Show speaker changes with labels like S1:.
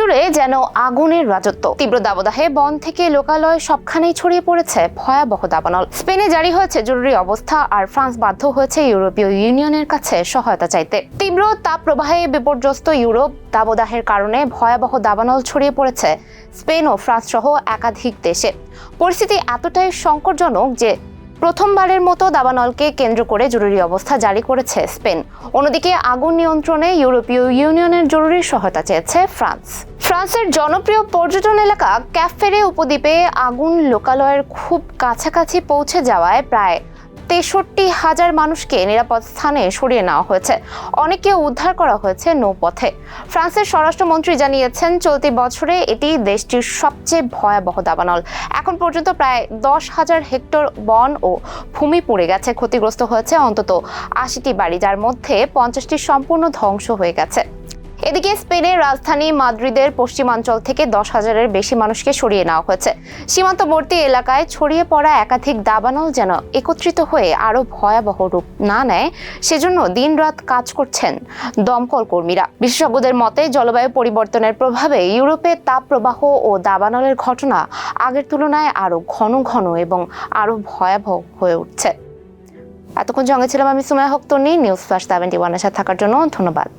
S1: জুড়ে যেন আগুনের রাজত্ব। তীব্র দাবদাহে বন থেকে লোকালয় সবখানেই ছড়িয়ে পড়েছে ভয়াবহ দাবানল। স্পেনে জারি হয়েছে জরুরি অবস্থা, আর ফ্রান্স বাধ্য হয়েছে ইউরোপীয় ইউনিয়নের কাছে সহায়তা চাইতে। তীব্র তাপপ্রবাহে বিপর্যস্ত ইউরোপ, দাবদাহের কারণে ভয়াবহ দাবানল ছড়িয়ে পড়েছে স্পেন ও ফ্রান্স সহ একাধিক দেশে। পরিস্থিতি এতটাই সংকটজনক যে প্রথমবারের মতো দাবানলকে কেন্দ্র করে জরুরি অবস্থা জারি করেছে স্পেন। অন্যদিকে আগুন নিয়ন্ত্রণে ইউরোপীয় ইউনিয়নের জরুরি সহায়তা চেয়েছে ফ্রান্স। ফ্রান্সের জনপ্রিয় পর্যটন এলাকা ক্যাপ ফেরে উপদ্বীপে আগুন লোকালয়ের খুব কাছাকাছি পৌঁছে যাওয়ায় প্রায় ৬৩,০০০ মানুষকে নিরাপদ স্থানে সরিয়ে নেওয়া হয়েছে। অনেককে উদ্ধার করা হয়েছে নৌপথে। ফ্রান্সের স্বরাষ্ট্রমন্ত্রী জানিয়েছেন, চলতি বছরে এটি দেশটির সবচেয়ে ভয়াবহ দাবানল। এখন পর্যন্ত প্রায় ১০,০০০ হেক্টর বন ও ভূমি পুড়ে গেছে। ক্ষতিগ্রস্ত হয়েছে অন্তত ৮০টি বাড়ি, যার মধ্যে ৫০টি সম্পূর্ণ ধ্বংস হয়ে গেছে। এদিকে স্পেনের রাজধানী মাদ্রিদের পশ্চিমাঞ্চল থেকে ১০,০০০-এর বেশি মানুষকে সরিয়ে নেওয়া হয়েছে। সীমান্তবর্তী এলাকায় ছড়িয়ে পড়া একাধিক দাবানল যেন একত্রিত হয়ে আরও ভয়াবহ রূপ না নেয়, সেজন্য দিনরাত কাজ করছেন দমকল কর্মীরা। বিশেষজ্ঞদের মতে, জলবায়ু পরিবর্তনের প্রভাবে ইউরোপে তাপপ্রবাহ ও দাবানলের ঘটনা আগের তুলনায় আরও ঘন ঘন এবং আরও ভয়াবহ হয়ে উঠছে। এতক্ষণ সঙ্গে ছিলাম আমি সুমাইয়া হক তন্নি। নিউজ ফ্ল্যাশ 71-এর সাথে থাকার জন্য ধন্যবাদ।